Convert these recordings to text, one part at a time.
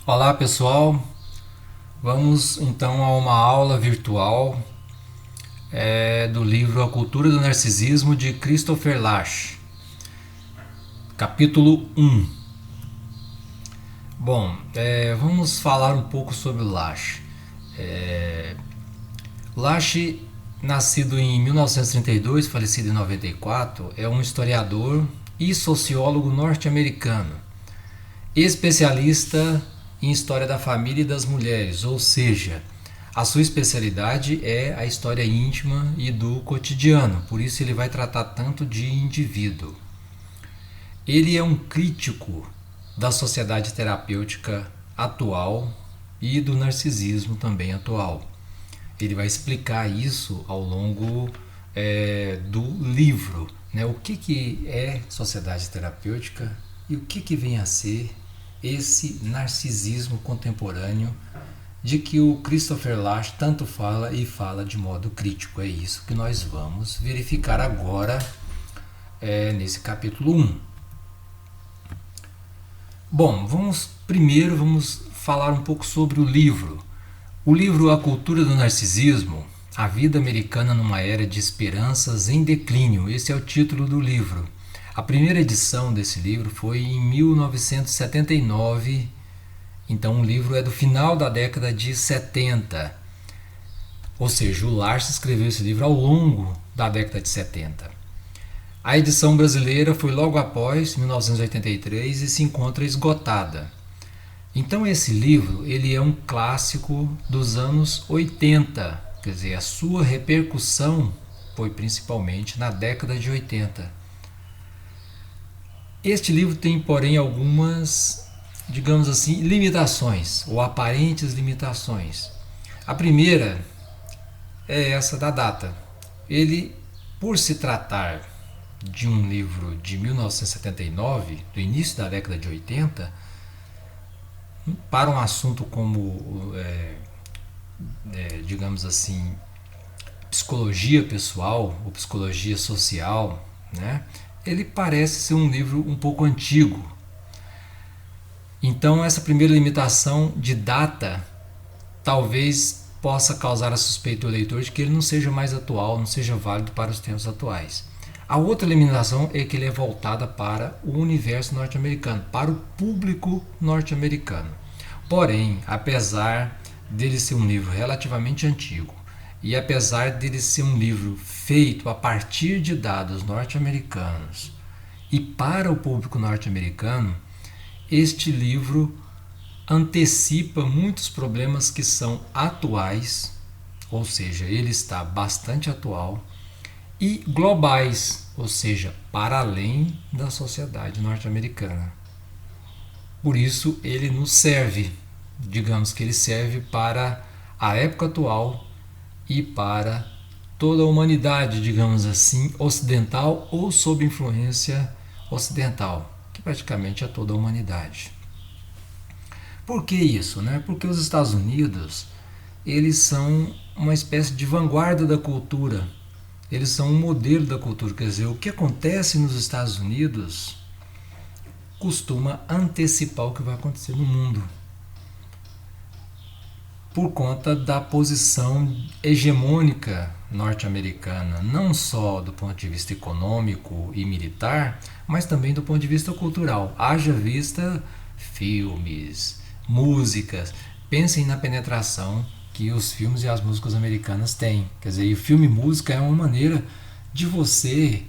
Olá pessoal, vamos então a uma aula virtual do livro A Cultura do Narcisismo de Christopher Lasch, capítulo 1. Bom, vamos falar um pouco sobre o Lasch. Lasch, nascido em 1932, falecido em 94, é um historiador e sociólogo norte-americano, especialista em história da família e das mulheres, ou seja, a sua especialidade é a história íntima e do cotidiano, por isso ele vai tratar tanto de indivíduo. Ele é um crítico da sociedade terapêutica atual e do narcisismo também atual. Ele vai explicar isso ao longo do livro, né? O que é sociedade terapêutica e o que vem a ser esse narcisismo contemporâneo de que o Christopher Lasch tanto fala e fala de modo crítico. É isso que nós vamos verificar agora nesse capítulo 1. Bom, vamos falar um pouco sobre o livro. O livro A Cultura do Narcisismo, a vida americana numa era de esperanças em declínio. Esse é o título do livro. A primeira edição desse livro foi em 1979, então o livro é do final da década de 70. Ou seja, o Lasch escreveu esse livro ao longo da década de 70. A edição brasileira foi logo após, 1983, e se encontra esgotada. Então esse livro ele é um clássico dos anos 80, quer dizer, a sua repercussão foi principalmente na década de 80. Este livro tem, porém, algumas, digamos assim, limitações, ou aparentes limitações. A primeira é essa da data. Ele, por se tratar de um livro de 1979, do início da década de 80, para um assunto como, digamos assim, psicologia pessoal ou psicologia social, né? Ele parece ser um livro um pouco antigo. Então essa primeira limitação de data talvez possa causar a suspeita do leitor de que ele não seja mais atual, não seja válido para os tempos atuais. A outra limitação é que ele é voltada para o universo norte-americano, para o público norte-americano. Porém, apesar dele ser um livro relativamente antigo, e apesar dele ser um livro feito a partir de dados norte-americanos e para o público norte-americano, este livro antecipa muitos problemas que são atuais, ou seja, ele está bastante atual, e globais, ou seja, para além da sociedade norte-americana. Por isso ele nos serve, digamos que ele serve para a época atual e para toda a humanidade, digamos assim, ocidental ou sob influência ocidental, que praticamente é toda a humanidade. Por que isso, né? Porque os Estados Unidos, eles são uma espécie de vanguarda da cultura, eles são um modelo da cultura, quer dizer, o que acontece nos Estados Unidos costuma antecipar o que vai acontecer no mundo, por conta da posição hegemônica norte-americana, não só do ponto de vista econômico e militar, mas também do ponto de vista cultural. Haja vista filmes, músicas, pensem na penetração que os filmes e as músicas americanas têm. Quer dizer, o filme e música é uma maneira de você,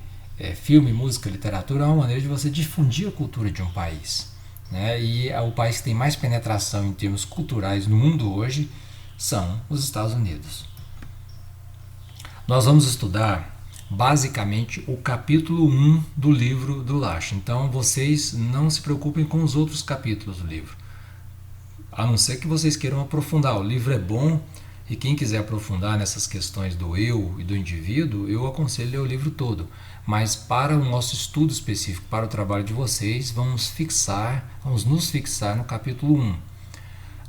filme, música, literatura, é uma maneira de você difundir a cultura de um país. Né? E o país que tem mais penetração em termos culturais no mundo hoje são os Estados Unidos. Nós vamos estudar basicamente o capítulo 1 do livro do Lasch. Então vocês não se preocupem com os outros capítulos do livro, a não ser que vocês queiram aprofundar. O livro é bom e quem quiser aprofundar nessas questões do eu e do indivíduo, eu aconselho ler o livro todo. Mas para o nosso estudo específico, para o trabalho de vocês, vamos nos fixar no capítulo 1.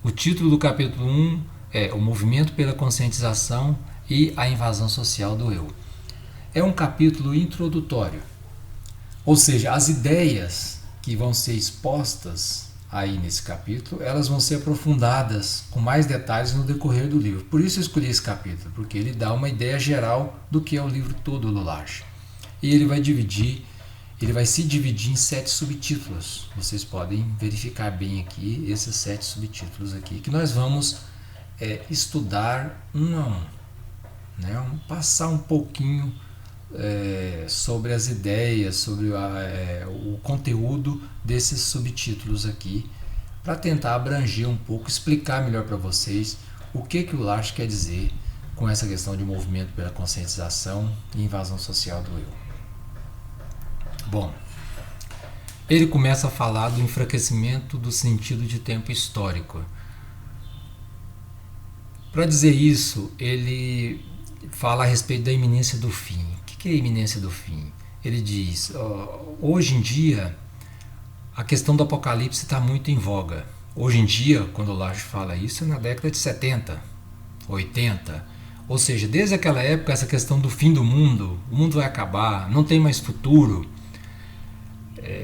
O título do capítulo 1 é O Movimento pela Conscientização e a Invasão Social do Eu. É um capítulo introdutório, ou seja, as ideias que vão ser expostas aí nesse capítulo, elas vão ser aprofundadas com mais detalhes no decorrer do livro. Por isso eu escolhi esse capítulo, porque ele dá uma ideia geral do que é o livro todo do Lasch. E ele vai se dividir em 7 subtítulos. Vocês podem verificar bem aqui esses 7 subtítulos aqui, que nós vamos estudar um a um, né? Passar um pouquinho sobre as ideias, sobre o conteúdo desses subtítulos aqui, para tentar abranger um pouco, explicar melhor para vocês o que o Lasch quer dizer com essa questão de movimento pela conscientização e invasão social do eu. Bom, ele começa a falar do enfraquecimento do sentido de tempo histórico. Para dizer isso, ele fala a respeito da iminência do fim. O que é a iminência do fim? Ele diz, hoje em dia, a questão do apocalipse está muito em voga. Hoje em dia, quando o Lasch fala isso, é na década de 70, 80. Ou seja, desde aquela época, essa questão do fim do mundo, o mundo vai acabar, não tem mais futuro,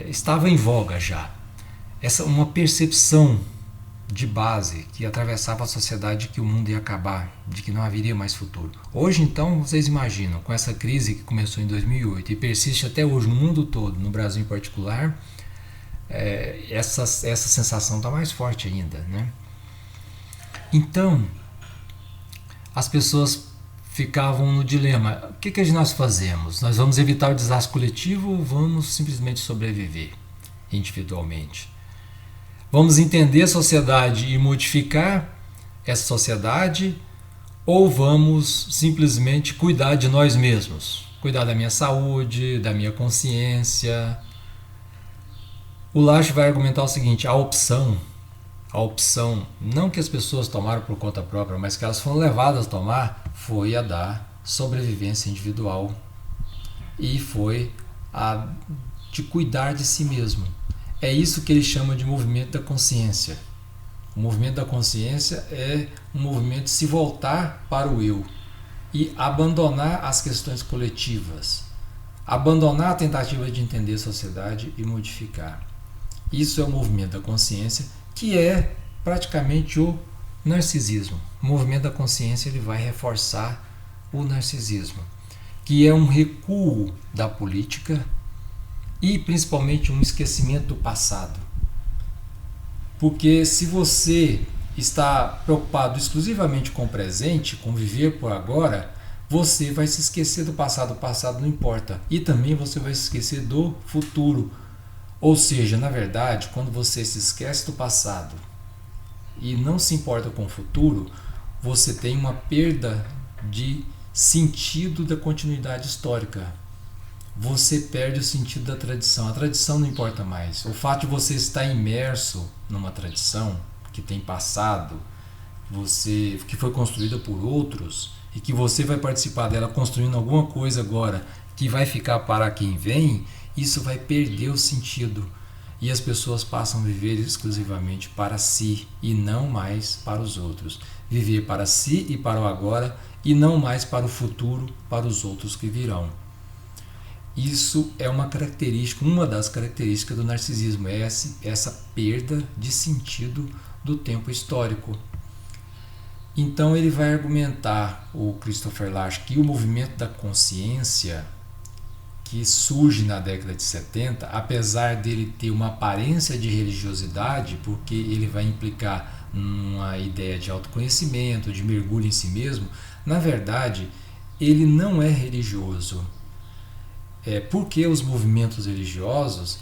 estava em voga já. Uma percepção de base que atravessava a sociedade de que o mundo ia acabar, de que não haveria mais futuro. Hoje, então, vocês imaginam, com essa crise que começou em 2008 e persiste até hoje no mundo todo, no Brasil em particular, essa sensação está mais forte ainda, né? Então, as pessoas ficavam no dilema: o que nós fazemos? Nós vamos evitar o desastre coletivo ou vamos simplesmente sobreviver individualmente? Vamos entender a sociedade e modificar essa sociedade, ou vamos simplesmente cuidar de nós mesmos? Cuidar da minha saúde, da minha consciência. O Lasch vai argumentar o seguinte: a opção, não que as pessoas tomaram por conta própria, mas que elas foram levadas a tomar, foi a da sobrevivência individual e foi a de cuidar de si mesmo. É isso que ele chama de movimento da consciência. O movimento da consciência é um movimento de se voltar para o eu e abandonar as questões coletivas, abandonar a tentativa de entender a sociedade e modificar. Isso é o movimento da consciência, que é praticamente o narcisismo. O movimento da consciência ele vai reforçar o narcisismo, que é um recuo da política e principalmente um esquecimento do passado. Porque se você está preocupado exclusivamente com o presente, com viver por agora, você vai se esquecer do passado. O passado não importa. E também você vai se esquecer do futuro. Ou seja, na verdade, quando você se esquece do passado e não se importa com o futuro, você tem uma perda de sentido da continuidade histórica. Você perde o sentido da tradição. A tradição não importa mais. O fato de você estar imerso numa tradição que tem passado, que foi construída por outros e que você vai participar dela construindo alguma coisa agora que vai ficar para quem vem, isso vai perder o sentido. E as pessoas passam a viver exclusivamente para si e não mais para os outros. Viver para si e para o agora e não mais para o futuro, para os outros que virão. Isso é uma das características do narcisismo, é essa perda de sentido do tempo histórico. Então ele vai argumentar, o Christopher Lasch, que o movimento da consciência que surge na década de 70, apesar dele ter uma aparência de religiosidade, porque ele vai implicar uma ideia de autoconhecimento, de mergulho em si mesmo, na verdade ele não é religioso. Porque os movimentos religiosos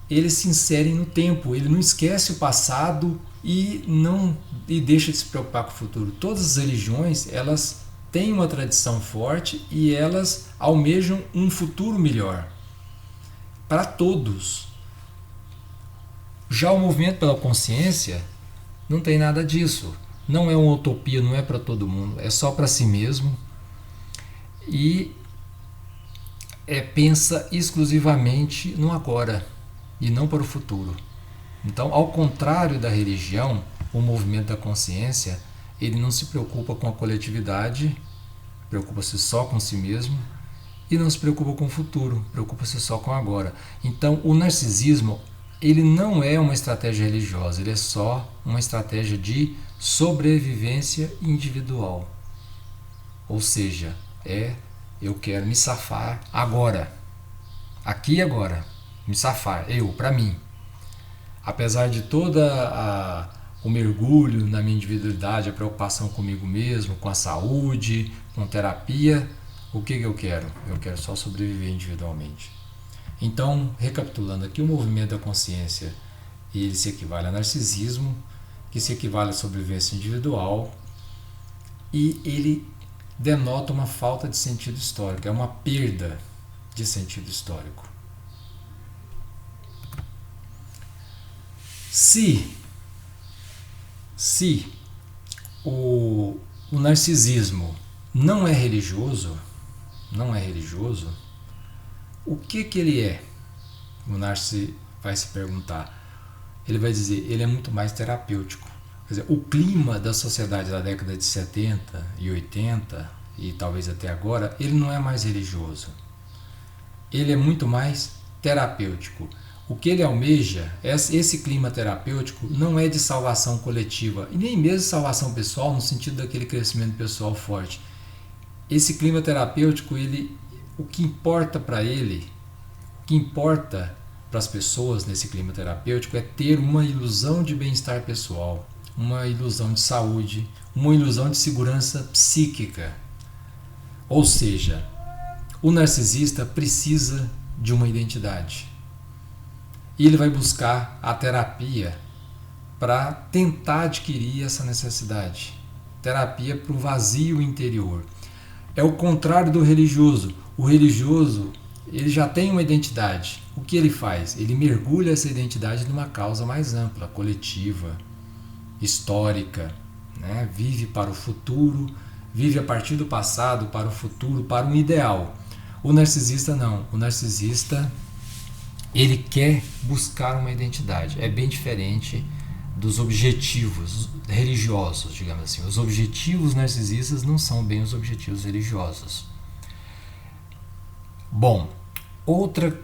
eles se inserem no tempo, ele não esquece o passado e deixa de se preocupar com o futuro. Todas as religiões elas têm uma tradição forte e elas almejam um futuro melhor para todos. Já o movimento pela consciência não tem nada disso, não é uma utopia, não é para todo mundo, é só para si mesmo e pensa exclusivamente no agora e não para o futuro. Então, ao contrário da religião, o movimento da consciência ele não se preocupa com a coletividade, preocupa-se só com si mesmo e não se preocupa com o futuro, preocupa-se só com o agora. Então, o narcisismo ele não é uma estratégia religiosa, ele é só uma estratégia de sobrevivência individual. Ou seja, eu quero me safar agora, aqui e agora, me safar, para mim. Apesar de toda o mergulho na minha individualidade, a preocupação comigo mesmo, com a saúde, com terapia, o que eu quero? Eu quero só sobreviver individualmente. Então, recapitulando aqui, o movimento da consciência, ele se equivale a narcisismo, que se equivale à sobrevivência individual, e ele denota uma falta de sentido histórico, é uma perda de sentido histórico. Se o narcisismo não é religioso, o que ele é? O narcisista vai se perguntar. Ele vai dizer, ele é muito mais terapêutico. Quer dizer, o clima da sociedade da década de 70 e 80 e talvez até agora, ele não é mais religioso. Ele é muito mais terapêutico. O que ele almeja, esse clima terapêutico, não é de salvação coletiva e nem mesmo de salvação pessoal no sentido daquele crescimento pessoal forte. Esse clima terapêutico, o que importa para ele, o que importa para as pessoas nesse clima terapêutico é ter uma ilusão de bem-estar pessoal, uma ilusão de saúde, uma ilusão de segurança psíquica. Ou seja, o narcisista precisa de uma identidade. E ele vai buscar a terapia para tentar adquirir essa necessidade. Terapia para o vazio interior. É o contrário do religioso. O religioso, ele já tem uma identidade. O que ele faz? Ele mergulha essa identidade numa causa mais ampla, coletiva, histórica, né? Vive para o futuro, vive a partir do passado para o futuro, para um ideal. O narcisista não. O narcisista, ele quer buscar uma identidade. É bem diferente dos objetivos religiosos, digamos assim. Os objetivos narcisistas não são bem os objetivos religiosos. Bom, outra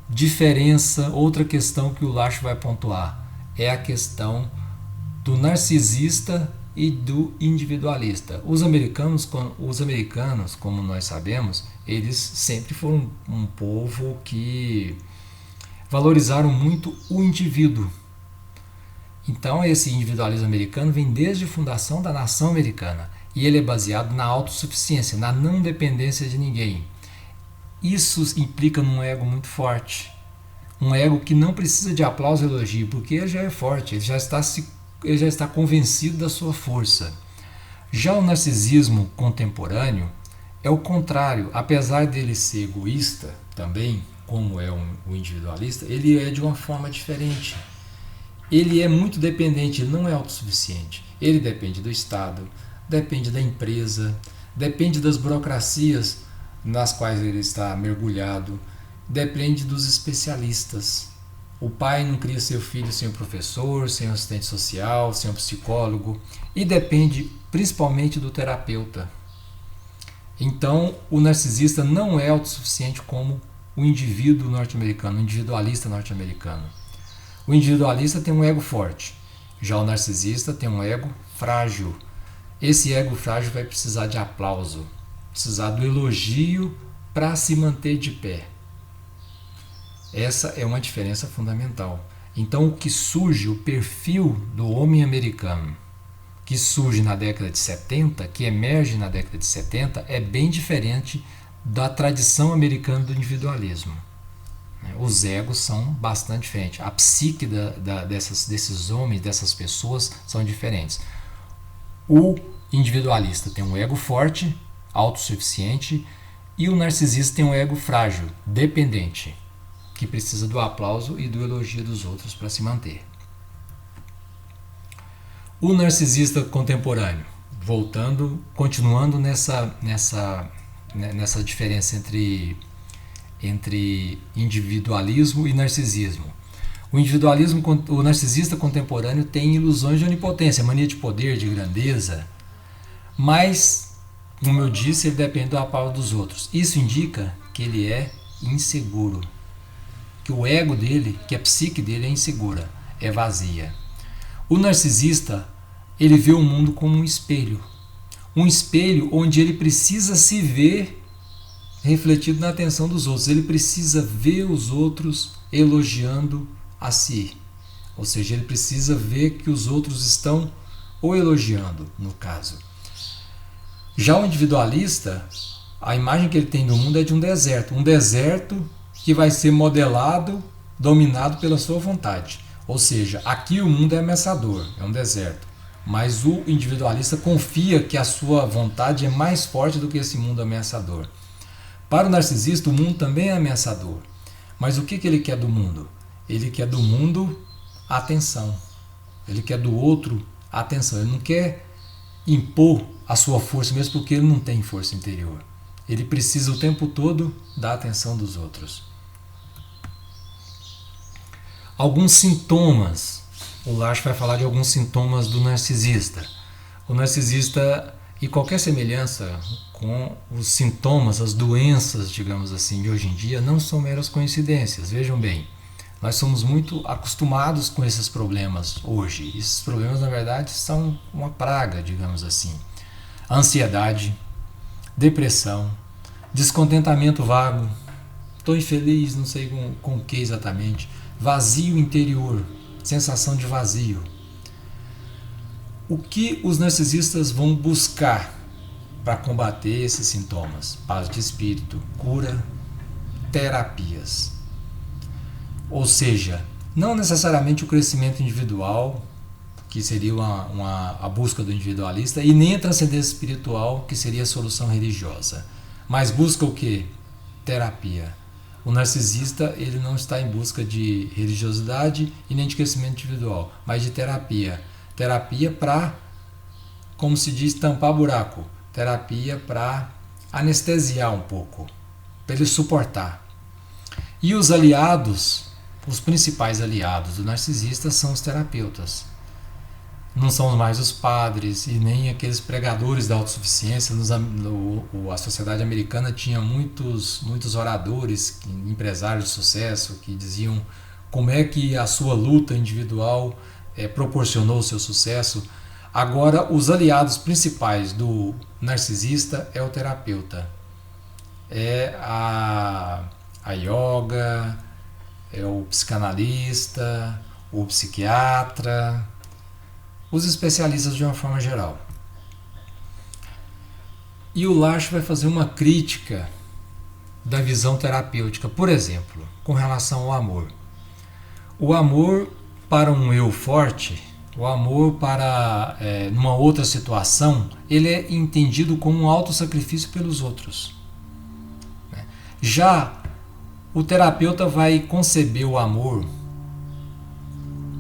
diferença, outra questão que o Lasch vai pontuar é a questão do narcisista e do individualista. Os americanos, como nós sabemos, eles sempre foram um povo que valorizaram muito o indivíduo. Então esse individualismo americano vem desde a fundação da nação americana e ele é baseado na autossuficiência, na não dependência de ninguém. Isso implica num ego muito forte, um ego que não precisa de aplauso e elogio, porque ele já é forte, ele já está convencido da sua força. Já o narcisismo contemporâneo é o contrário, apesar dele ser egoísta também, como é o individualista, ele é de uma forma diferente. Ele é muito dependente, ele não é autossuficiente. Ele depende do Estado, depende da empresa, depende das burocracias nas quais ele está mergulhado, depende dos especialistas. O pai não cria seu filho sem um professor, sem um assistente social, sem um psicólogo, e depende principalmente do terapeuta. Então, o narcisista não é autossuficiente como o indivíduo norte-americano, o individualista norte-americano. O individualista tem um ego forte, já o narcisista tem um ego frágil. Esse ego frágil vai precisar de aplauso, precisar do elogio para se manter de pé. Essa é uma diferença fundamental. Então, o que surge, o perfil do homem americano, que surge na década de 70, que emerge na década de 70, é bem diferente da tradição americana do individualismo. Os egos são bastante diferentes. A psique desses homens, dessas pessoas, são diferentes. O individualista tem um ego forte, autossuficiente, e o narcisista tem um ego frágil, dependente, que precisa do aplauso e do elogio dos outros para se manter. O narcisista contemporâneo, continuando nessa diferença entre individualismo e narcisismo. O narcisista contemporâneo tem ilusões de onipotência, mania de poder, de grandeza, mas, como eu disse, ele depende do aplauso dos outros. Isso indica que ele é inseguro, que o ego dele, que a psique dele é insegura, é vazia. O narcisista, ele vê o mundo como um espelho onde ele precisa se ver refletido na atenção dos outros. Ele precisa ver os outros elogiando a si. Ou seja, ele precisa ver que os outros estão o elogiando, no caso. Já o individualista, a imagem que ele tem do mundo é de um deserto que vai ser modelado, dominado pela sua vontade. Ou seja, aqui o mundo é ameaçador, é um deserto. Mas o individualista confia que a sua vontade é mais forte do que esse mundo ameaçador. Para o narcisista, o mundo também é ameaçador. Mas o que ele quer do mundo? Ele quer do mundo atenção. Ele quer do outro atenção. Ele não quer impor a sua força, mesmo porque ele não tem força interior. Ele precisa o tempo todo da atenção dos outros. Alguns sintomas. O Lasch vai falar de alguns sintomas do narcisista. O narcisista, e qualquer semelhança com os sintomas, as doenças, digamos assim, de hoje em dia, não são meras coincidências. Vejam bem, nós somos muito acostumados com esses problemas hoje. Esses problemas, na verdade, são uma praga, digamos assim. Ansiedade, depressão, descontentamento vago, estou infeliz, não sei com o que exatamente, vazio interior, sensação de vazio. O que os narcisistas vão buscar para combater esses sintomas? Paz de espírito, cura, terapias. Ou seja, não necessariamente o crescimento individual, que seria a busca do individualista, e nem a transcendência espiritual, que seria a solução religiosa. Mas busca o quê? Terapia. O narcisista, ele não está em busca de religiosidade e nem de crescimento individual, mas de terapia. Terapia para, como se diz, tampar buraco. Terapia para anestesiar um pouco, para ele suportar. E os aliados, os principais aliados do narcisista são os terapeutas. Não são mais os padres e nem aqueles pregadores da autossuficiência. A sociedade americana tinha muitos oradores, empresários de sucesso, que diziam como é que a sua luta individual proporcionou o seu sucesso. Agora, os aliados principais do narcisista é o terapeuta. É a yoga, é o psicanalista, o psiquiatra, os especialistas de uma forma geral. E o Lasch vai fazer uma crítica da visão terapêutica, por exemplo, com relação ao amor. O amor para um eu forte, o amor para numa outra situação, ele é entendido como um autossacrifício pelos outros. Já o terapeuta vai conceber o amor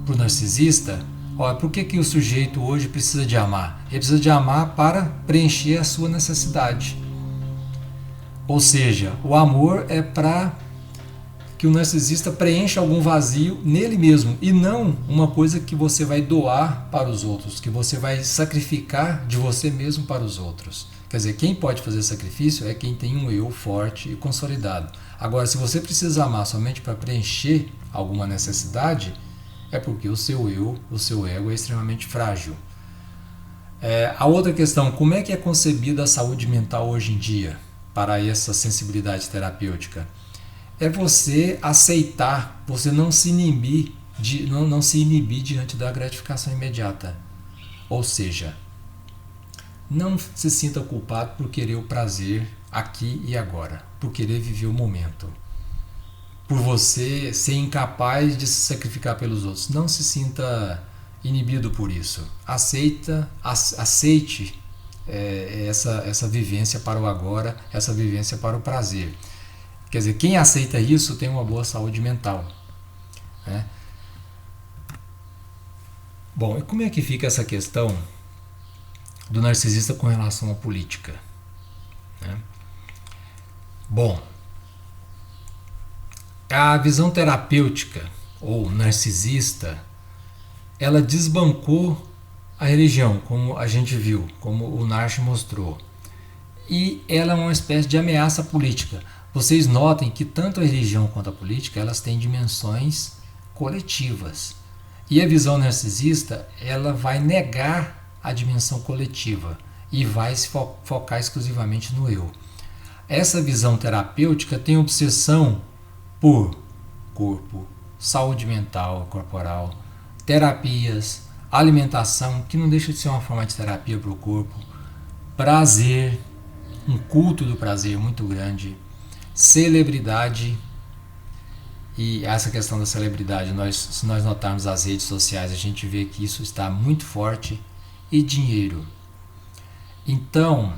para o narcisista. Olha, por que o sujeito hoje precisa de amar? Ele precisa de amar para preencher a sua necessidade. Ou seja, o amor é para que o narcisista preencha algum vazio nele mesmo e não uma coisa que você vai doar para os outros, que você vai sacrificar de você mesmo para os outros. Quer dizer, quem pode fazer sacrifício é quem tem um eu forte e consolidado. Agora, se você precisa amar somente para preencher alguma necessidade, é porque o seu eu, o seu ego é extremamente frágil. A outra questão, como é que é concebida a saúde mental hoje em dia para essa sensibilidade terapêutica? É você aceitar, você não se inibir, não se inibir diante da gratificação imediata. Ou seja, não se sinta culpado por querer o prazer aqui e agora, por querer viver o momento, por você ser incapaz de se sacrificar pelos outros. Não se sinta inibido por isso. Aceite essa vivência para o agora, essa vivência para o prazer. Quer dizer, quem aceita isso tem uma boa saúde mental. Né? Bom, e como é que fica essa questão do narcisista com relação à política? Né? Bom, a visão terapêutica ou narcisista, ela desbancou a religião, como a gente viu, como o Nash mostrou. E ela é uma espécie de ameaça política. Vocês notem que tanto a religião quanto a política, elas têm dimensões coletivas. E a visão narcisista, ela vai negar a dimensão coletiva e vai se focar exclusivamente no eu. Essa visão terapêutica tem obsessão por corpo, saúde mental e corporal, terapias, alimentação, que não deixa de ser uma forma de terapia para o corpo, prazer, um culto do prazer muito grande, celebridade. E essa questão da celebridade, se nós notarmos as redes sociais, a gente vê que isso está muito forte, e dinheiro. Então,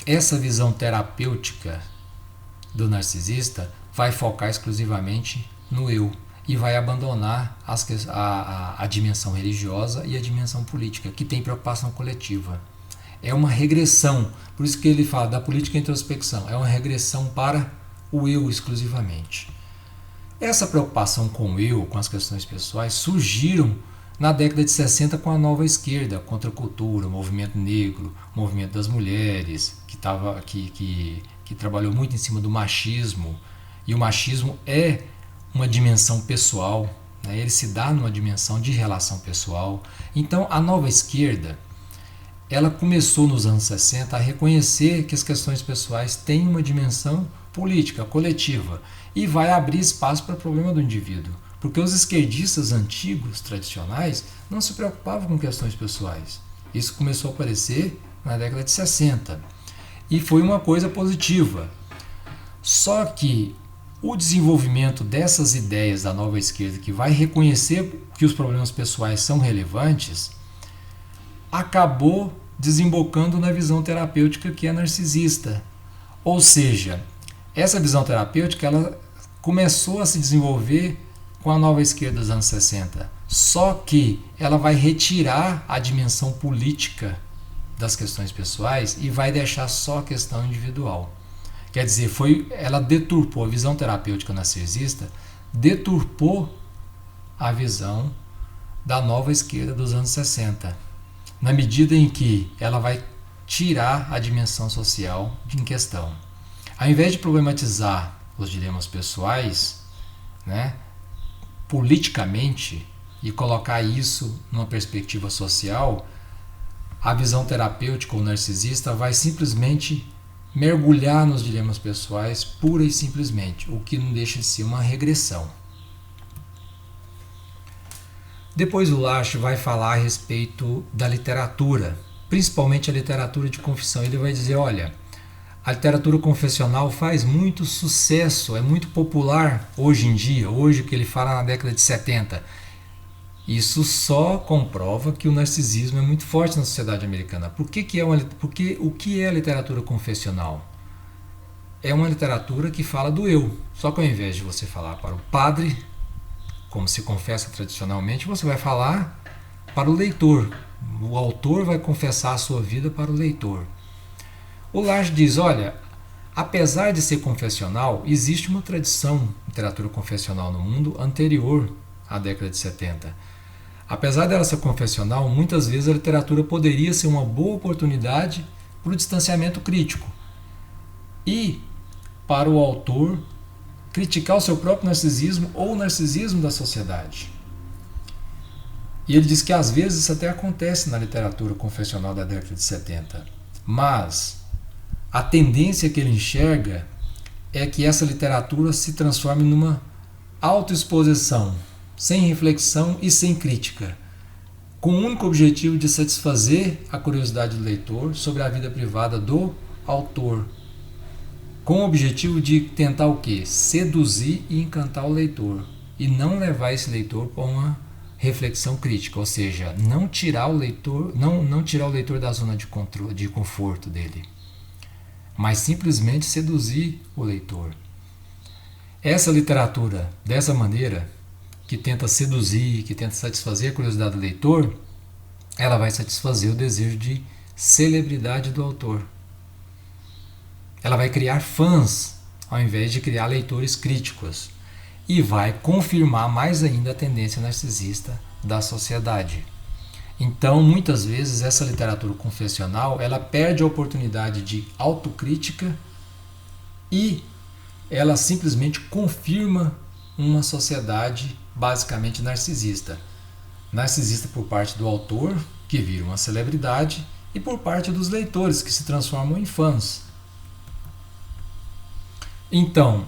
essa visão terapêutica do narcisista vai focar exclusivamente no eu e vai abandonar a dimensão religiosa e a dimensão política, que tem preocupação coletiva. É uma regressão, por isso que ele fala da política e introspecção, é uma regressão para o eu exclusivamente. Essa preocupação com o eu, com as questões pessoais, surgiram na década de 60 com a nova esquerda, contra a cultura, o movimento negro, o movimento das mulheres, que trabalhou muito em cima do machismo. E o machismo é uma dimensão pessoal, né? Ele se dá numa dimensão de relação pessoal. Então a nova esquerda, ela começou nos anos 60 a reconhecer que as questões pessoais têm uma dimensão política, coletiva, e vai abrir espaço para o problema do indivíduo. Porque os esquerdistas antigos, tradicionais, não se preocupavam com questões pessoais. Isso começou a aparecer na década de 60. E foi uma coisa positiva. Só que o desenvolvimento dessas ideias da nova esquerda, que vai reconhecer que os problemas pessoais são relevantes, acabou desembocando na visão terapêutica que é narcisista. Ou seja, essa visão terapêutica ela começou a se desenvolver com a nova esquerda dos anos 60. Só que ela vai retirar a dimensão política das questões pessoais e vai deixar só a questão individual. Quer dizer, ela deturpou a visão terapêutica narcisista, deturpou a visão da nova esquerda dos anos 60, na medida em que ela vai tirar a dimensão social em questão. Ao invés de problematizar os dilemas pessoais, né, politicamente, e colocar isso numa perspectiva social, a visão terapêutica ou narcisista vai simplesmente mergulhar nos dilemas pessoais pura e simplesmente, o que não deixa de ser uma regressão. Depois o Lasch vai falar a respeito da literatura, principalmente a literatura de confissão. Ele vai dizer, olha, a literatura confessional faz muito sucesso, é muito popular hoje em dia, hoje que ele fala na década de 70. Isso só comprova que o narcisismo é muito forte na sociedade americana. Porque o que é a literatura confessional? É uma literatura que fala do eu. Só que ao invés de você falar para o padre, como se confessa tradicionalmente, você vai falar para o leitor. O autor vai confessar a sua vida para o leitor. O Lasch diz, olha, apesar de ser confessional, existe uma tradição de literatura confessional no mundo anterior à década de 70. Apesar dela ser confessional, muitas vezes a literatura poderia ser uma boa oportunidade para o distanciamento crítico e para o autor criticar o seu próprio narcisismo ou o narcisismo da sociedade. E ele diz que às vezes isso até acontece na literatura confessional da década de 70. Mas a tendência que ele enxerga é que essa literatura se transforme numa autoexposição, sem reflexão e sem crítica, com o único objetivo de satisfazer a curiosidade do leitor sobre a vida privada do autor, com o objetivo de tentar o quê? Seduzir e encantar o leitor, e não levar esse leitor para uma reflexão crítica, ou seja, não tirar o leitor da zona de conforto dele, mas simplesmente seduzir o leitor. Essa literatura, dessa maneira, que tenta seduzir, que tenta satisfazer a curiosidade do leitor, ela vai satisfazer o desejo de celebridade do autor. Ela vai criar fãs, ao invés de criar leitores críticos, e vai confirmar mais ainda a tendência narcisista da sociedade. Então, muitas vezes, essa literatura confessional, ela perde a oportunidade de autocrítica e ela simplesmente confirma uma sociedade basicamente narcisista. Narcisista por parte do autor, que vira uma celebridade, e por parte dos leitores, que se transformam em fãs. Então,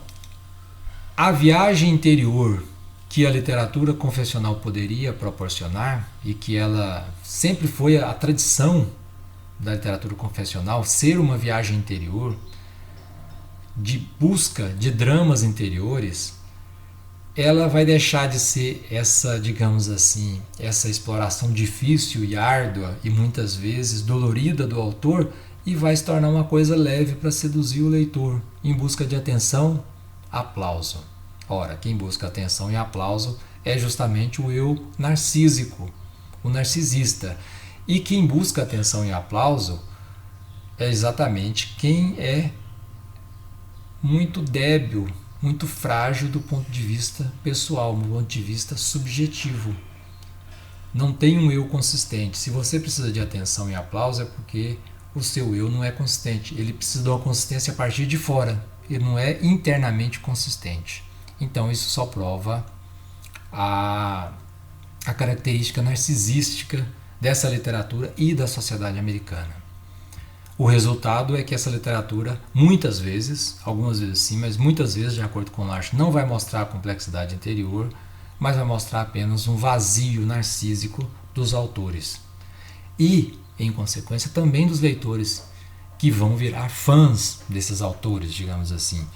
a viagem interior que a literatura confessional poderia proporcionar, e que ela sempre foi a tradição da literatura confessional, ser uma viagem interior, de busca de dramas interiores, ela vai deixar de ser essa, digamos assim, essa exploração difícil e árdua e muitas vezes dolorida do autor, e vai se tornar uma coisa leve para seduzir o leitor, em busca de atenção, aplauso. Ora, quem busca atenção e aplauso é justamente o eu narcísico, o narcisista. E quem busca atenção e aplauso é exatamente quem é muito débil, muito frágil do ponto de vista pessoal, do ponto de vista subjetivo. Não tem um eu consistente. Se você precisa de atenção e aplauso, é porque o seu eu não é consistente. Ele precisa de uma consistência a partir de fora. Ele não é internamente consistente. Então isso só prova a característica narcisística dessa literatura e da sociedade americana. O resultado é que essa literatura, muitas vezes, algumas vezes sim, mas muitas vezes, de acordo com Larch, não vai mostrar a complexidade interior, mas vai mostrar apenas um vazio narcísico dos autores. E, em consequência, também dos leitores, que vão virar fãs desses autores, digamos assim.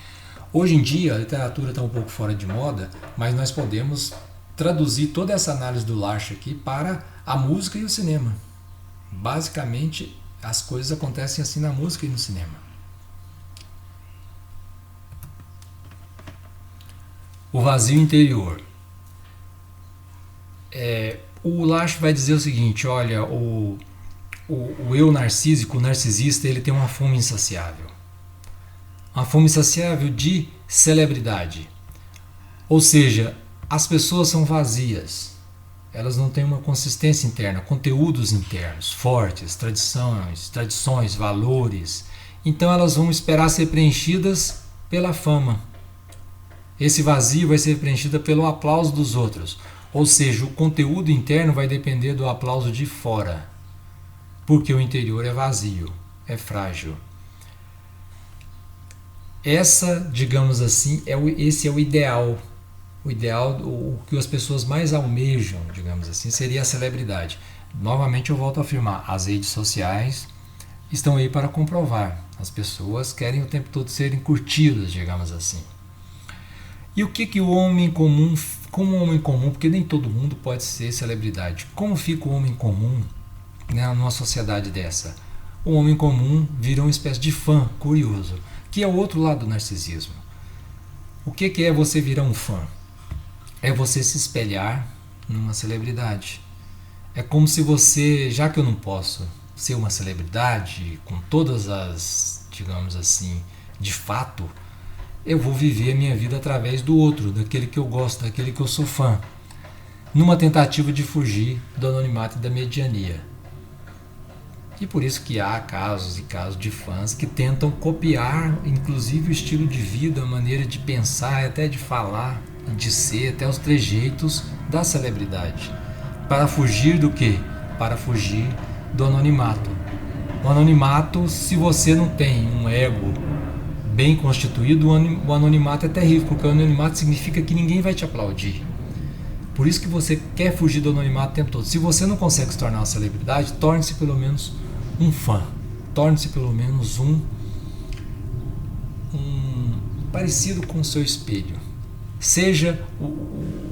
Hoje em dia, a literatura está um pouco fora de moda, mas nós podemos traduzir toda essa análise do Larch aqui para a música e o cinema. Basicamente, as coisas acontecem assim na música e no cinema. O vazio interior. O Larch vai dizer o seguinte: olha, o eu narcísico, o narcisista, ele tem uma fome insaciável. Uma fome insaciável de celebridade. Ou seja, as pessoas são vazias. Elas não têm uma consistência interna, conteúdos internos fortes, tradições, valores. Então elas vão esperar ser preenchidas pela fama. Esse vazio vai ser preenchido pelo aplauso dos outros. Ou seja, o conteúdo interno vai depender do aplauso de fora. Porque o interior é vazio, é frágil. Essa, digamos assim, esse é o ideal. O ideal, o que as pessoas mais almejam, digamos assim, seria a celebridade. Novamente eu volto a afirmar, as redes sociais estão aí para comprovar. As pessoas querem o tempo todo serem curtidas, digamos assim. E o que o homem comum, como o homem comum, porque nem todo mundo pode ser celebridade, como fica o homem comum, né, numa sociedade dessa? O homem comum vira uma espécie de fã curioso, que é o outro lado do narcisismo. O que é você virar um fã? É você se espelhar numa celebridade. É como se você, já que eu não posso ser uma celebridade com todas as, digamos assim, de fato, eu vou viver a minha vida através do outro, daquele que eu gosto, daquele que eu sou fã, numa tentativa de fugir do anonimato e da mediania. E por isso que há casos e casos de fãs que tentam copiar, inclusive, o estilo de vida, a maneira de pensar, até de falar, de ser, até os trejeitos da celebridade. Para fugir do quê? Para fugir do anonimato. O anonimato, se você não tem um ego bem constituído, o anonimato é terrível, porque o anonimato significa que ninguém vai te aplaudir. Por isso que você quer fugir do anonimato o tempo todo. Se você não consegue se tornar uma celebridade, torne-se pelo menos um fã. Torne-se pelo menos um parecido com o seu espelho. Seja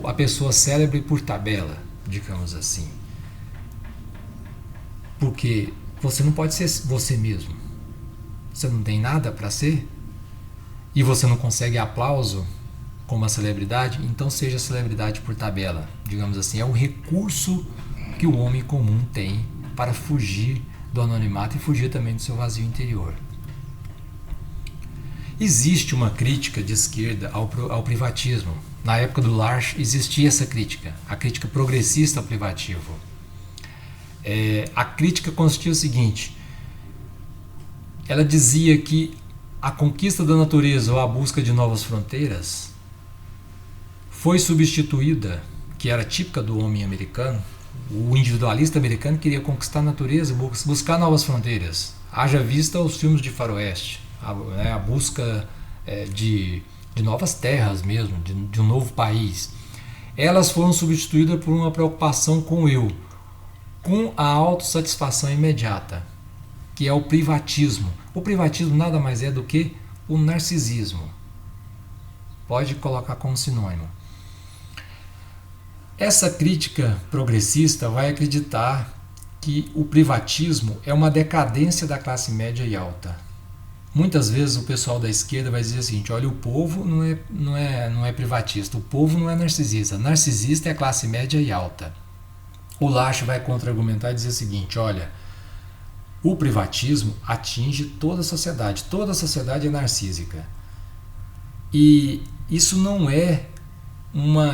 a pessoa célebre por tabela, digamos assim. Porque você não pode ser você mesmo. Você não tem nada para ser. E você não consegue aplauso como a celebridade, então seja celebridade por tabela, digamos assim. É o recurso que o homem comum tem para fugir do anonimato e fugir também do seu vazio interior. Existe uma crítica de esquerda ao privatismo. Na época do Larch existia essa crítica, a crítica progressista ao privativo. A crítica consistia o seguinte: ela dizia que a conquista da natureza ou a busca de novas fronteiras foi substituída, que era típica do homem americano. O individualista americano queria conquistar a natureza, buscar novas fronteiras. Haja vista os filmes de faroeste, a busca de novas terras mesmo, de um novo país. Elas foram substituídas por uma preocupação com o eu, com a autossatisfação imediata, que é o privatismo. O privatismo nada mais é do que o narcisismo. Pode colocar como sinônimo. Essa crítica progressista vai acreditar que o privatismo é uma decadência da classe média e alta. Muitas vezes o pessoal da esquerda vai dizer o seguinte: olha, o povo não é privatista, o povo não é narcisista. Narcisista é a classe média e alta. O Lasch vai contra-argumentar e dizer o seguinte: olha, o privatismo atinge toda a sociedade é narcísica. E isso não é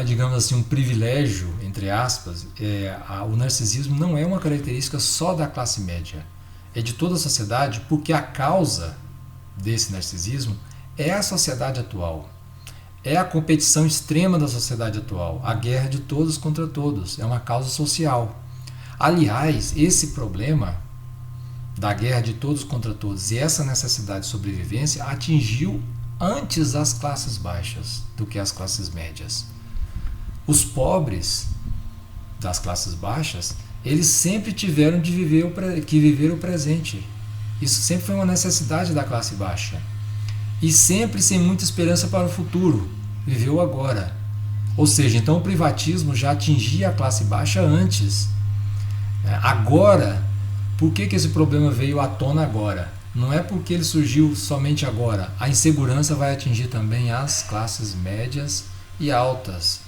digamos assim, um privilégio, entre aspas. O narcisismo não é uma característica só da classe média, é de toda a sociedade, porque a causa desse narcisismo é a sociedade atual, é a competição extrema da sociedade atual, a guerra de todos contra todos, é uma causa social. Aliás, esse problema da guerra de todos contra todos e essa necessidade de sobrevivência atingiu antes as classes baixas do que as classes médias. Os pobres das classes baixas, eles sempre tiveram que viver o presente. Isso sempre foi uma necessidade da classe baixa. E sempre sem muita esperança para o futuro. Viveu agora. Ou seja, então o privatismo já atingia a classe baixa antes. Agora, por que esse problema veio à tona agora? Não é porque ele surgiu somente agora. A insegurança vai atingir também as classes médias e altas.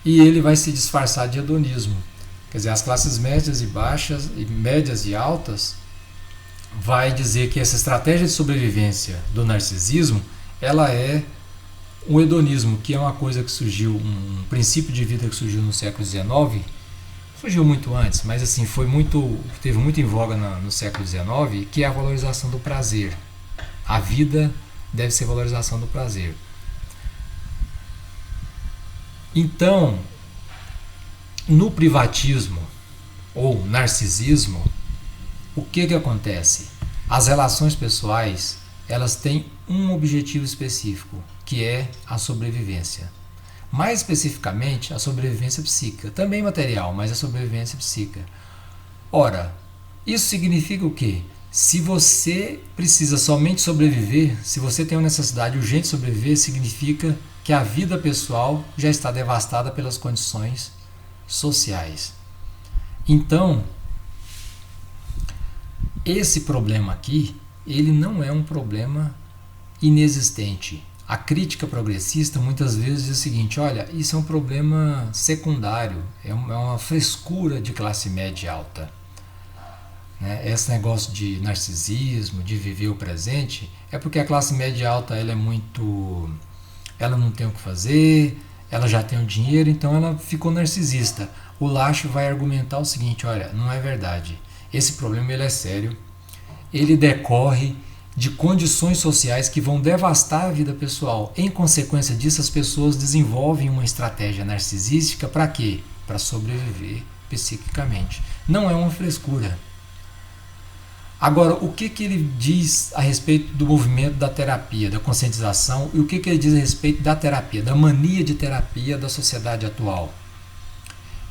E ele vai se disfarçar de hedonismo. Quer dizer, as classes médias e baixas, e médias e altas, vai dizer que essa estratégia de sobrevivência do narcisismo, ela é o hedonismo, que é uma coisa que surgiu, um princípio de vida que surgiu no século XIX. Surgiu muito antes, mas assim, teve muito em voga no século XIX, que é a valorização do prazer. A vida deve ser valorização do prazer. Então, no privatismo ou narcisismo, o que acontece? As relações pessoais, elas têm um objetivo específico, que é a sobrevivência. Mais especificamente, a sobrevivência psíquica. Também material, mas a sobrevivência psíquica. Ora, isso significa o quê? Se você precisa somente sobreviver, se você tem uma necessidade urgente de sobreviver, significa que a vida pessoal já está devastada pelas condições sociais. Então, esse problema aqui, ele não é um problema inexistente. A crítica progressista muitas vezes diz o seguinte: olha, isso é um problema secundário, é uma frescura de classe média alta. Esse negócio de narcisismo, de viver o presente, é porque a classe média alta ela não tem o que fazer, ela já tem o dinheiro, então ela ficou narcisista. O Lasch vai argumentar o seguinte: olha, não é verdade. Esse problema ele é sério, ele decorre de condições sociais que vão devastar a vida pessoal. Em consequência disso, as pessoas desenvolvem uma estratégia narcisística para quê? Para sobreviver psiquicamente. Não é uma frescura. Agora, o que ele diz a respeito do movimento da terapia, da conscientização, e o que ele diz a respeito da terapia, da mania de terapia da sociedade atual?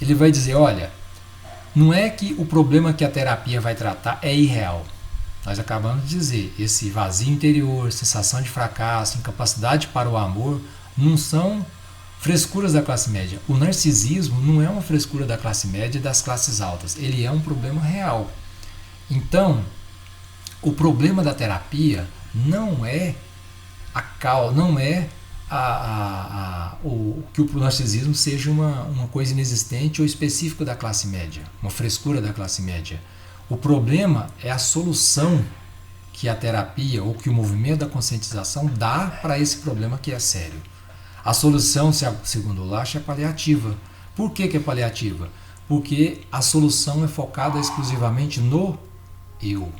Ele vai dizer: olha, não é que o problema que a terapia vai tratar é irreal. Nós acabamos de dizer, esse vazio interior, sensação de fracasso, incapacidade para o amor, não são frescuras da classe média. O narcisismo não é uma frescura da classe média e das classes altas, ele é um problema real. Então, o problema da terapia não é que o narcisismo seja uma coisa inexistente ou específico da classe média, uma frescura da classe média. O problema é a solução que a terapia ou que o movimento da conscientização dá para esse problema que é sério. A solução, segundo o Lasch, é paliativa. Por que é paliativa? Porque a solução é focada exclusivamente no eu.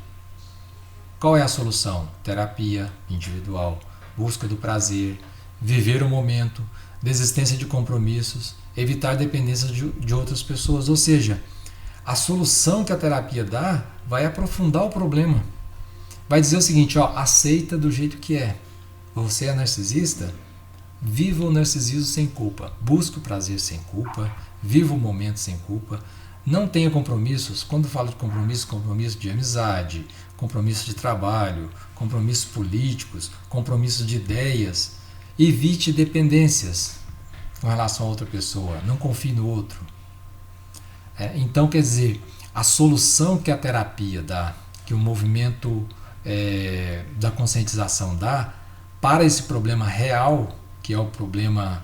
Qual é a solução? Terapia individual, busca do prazer, viver o momento, desistência de compromissos, evitar dependência de outras pessoas. Ou seja, a solução que a terapia dá vai aprofundar o problema. Vai dizer o seguinte, aceita do jeito que é. Você é narcisista? Viva o narcisismo sem culpa. Busque o prazer sem culpa. Viva o momento sem culpa. Não tenha compromissos. Quando falo de compromisso de amizade, compromisso de trabalho, compromissos políticos, compromissos de ideias. Evite dependências com relação a outra pessoa. Não confie no outro. Então, quer dizer, a solução que a terapia dá, que o movimento da conscientização dá para esse problema real, que é o problema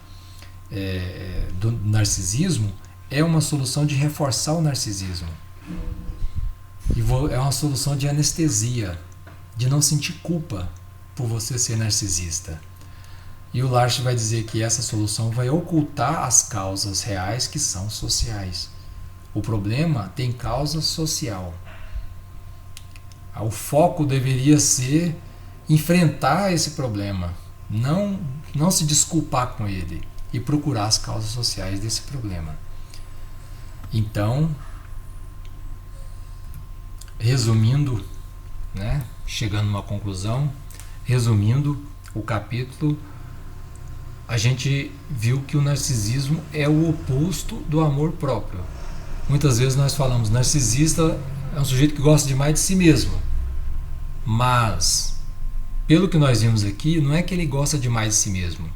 do narcisismo, é uma solução de reforçar o narcisismo. É uma solução de anestesia, de não sentir culpa por você ser narcisista. E o Larsch vai dizer que essa solução vai ocultar as causas reais que são sociais. O problema tem causa social. O foco deveria ser enfrentar esse problema, não se desculpar com ele e procurar as causas sociais desse problema. Então, resumindo, chegando a uma conclusão, resumindo o capítulo, a gente viu que o narcisismo é o oposto do amor próprio. Muitas vezes nós falamos, narcisista é um sujeito que gosta demais de si mesmo. Mas, pelo que nós vimos aqui, não é que ele gosta demais de si mesmo.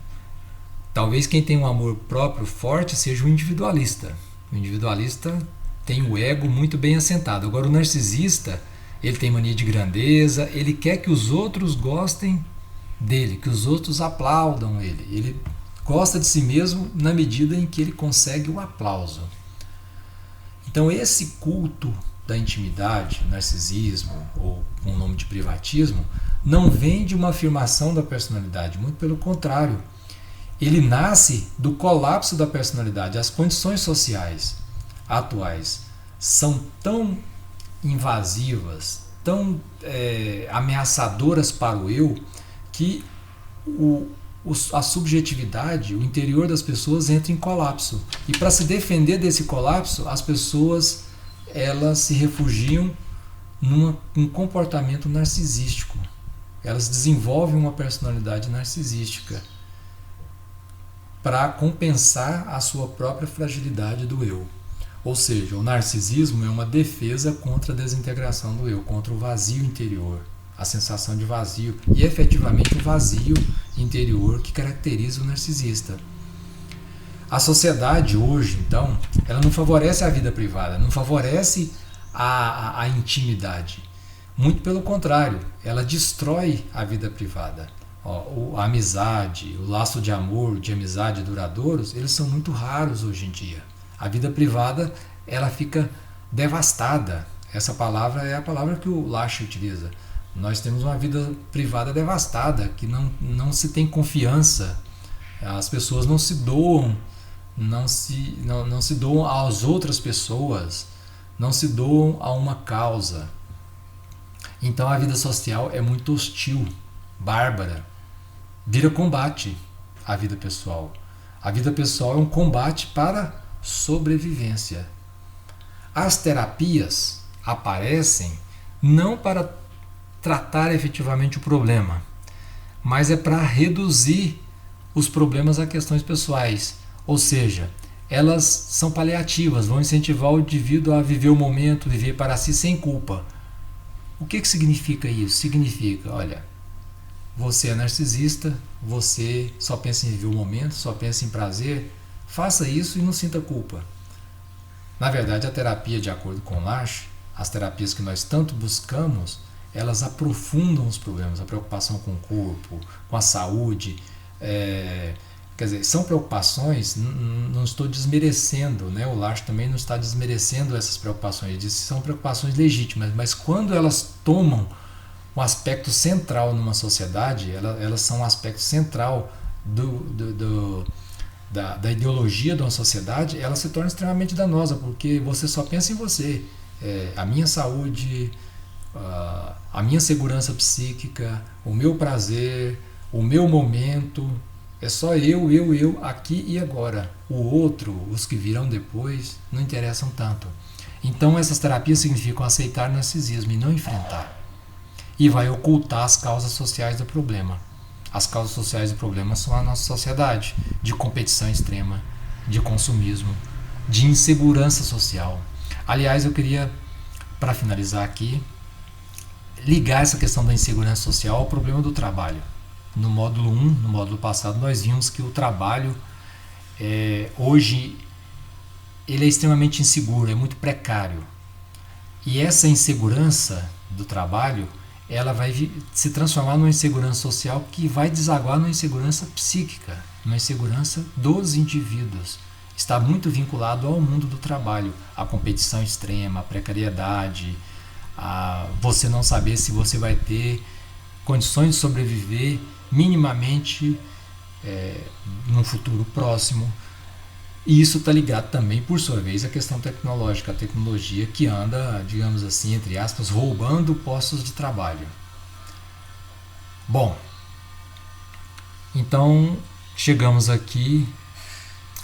Talvez quem tem um amor próprio forte seja o individualista. O individualista tem o ego muito bem assentado. Agora, o narcisista, ele tem mania de grandeza, ele quer que os outros gostem dele, que os outros aplaudam ele. Ele gosta de si mesmo na medida em que ele consegue o aplauso. Então, esse culto da intimidade, narcisismo, ou com o nome de privatismo, não vem de uma afirmação da personalidade, muito pelo contrário. Ele nasce do colapso da personalidade. As condições sociais atuais são tão invasivas, tão ameaçadoras para o eu, que a subjetividade, o interior das pessoas entra em colapso. E para se defender desse colapso, as pessoas elas se refugiam num comportamento narcisístico. Elas desenvolvem uma personalidade narcisística para compensar a sua própria fragilidade do eu. Ou seja, o narcisismo é uma defesa contra a desintegração do eu, contra o vazio interior, a sensação de vazio, e efetivamente o vazio interior que caracteriza o narcisista. A sociedade hoje, então, ela não favorece a vida privada, não favorece a intimidade. Muito pelo contrário, ela destrói a vida privada. A amizade, o laço de amor, de amizade duradouros, eles são muito raros hoje em dia. A vida privada, ela fica devastada. Essa palavra é a palavra que o Larsch utiliza. Nós temos uma vida privada devastada, que não se tem confiança. As pessoas não se doam, não se doam às outras pessoas, não se doam a uma causa. Então a vida social é muito hostil, bárbara. Vira combate à vida pessoal. A vida pessoal é um combate para sobrevivência. As terapias aparecem não para tratar efetivamente o problema, mas é para reduzir os problemas a questões pessoais. Ou seja, elas são paliativas, vão incentivar o indivíduo a viver o momento, viver para si sem culpa. O que significa isso? Significa, olha, você é narcisista, você só pensa em viver o momento, só pensa em prazer, faça isso e não sinta culpa. Na verdade, a terapia, de acordo com Larsch, as terapias que nós tanto buscamos, elas aprofundam os problemas, a preocupação com o corpo, com a saúde. Quer dizer, são preocupações, não estou desmerecendo, o Larsch também não está desmerecendo essas preocupações, ele diz que são preocupações legítimas, mas quando elas tomam um aspecto central numa sociedade, elas são um aspecto central da ideologia de uma sociedade, ela se torna extremamente danosa, porque você só pensa em você. A minha saúde, a minha segurança psíquica, o meu prazer, o meu momento. É só eu, aqui e agora. O outro, os que virão depois, não interessam tanto. Então essas terapias significam aceitar o narcisismo e não enfrentar. E vai ocultar as causas sociais do problema. As causas sociais do problema são a nossa sociedade, de competição extrema, de consumismo, de insegurança social. Aliás, eu queria, para finalizar aqui, ligar essa questão da insegurança social ao problema do trabalho. No módulo 1, no módulo passado, nós vimos que o trabalho hoje ele é extremamente inseguro, é muito precário. E essa insegurança do trabalho, ela vai se transformar numa insegurança social que vai desaguar numa insegurança psíquica, numa insegurança dos indivíduos. Está muito vinculado ao mundo do trabalho, à competição extrema, à precariedade, a você não saber se você vai ter condições de sobreviver minimamente num futuro próximo. E isso está ligado também, por sua vez, à questão tecnológica, a tecnologia que anda, digamos assim, entre aspas, roubando postos de trabalho. Bom, então chegamos aqui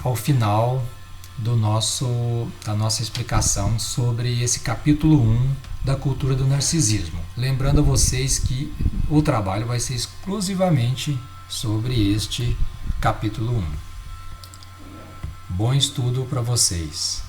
ao final da nossa explicação sobre esse capítulo 1 da cultura do narcisismo. Lembrando a vocês que o trabalho vai ser exclusivamente sobre este capítulo 1. Bom estudo para vocês.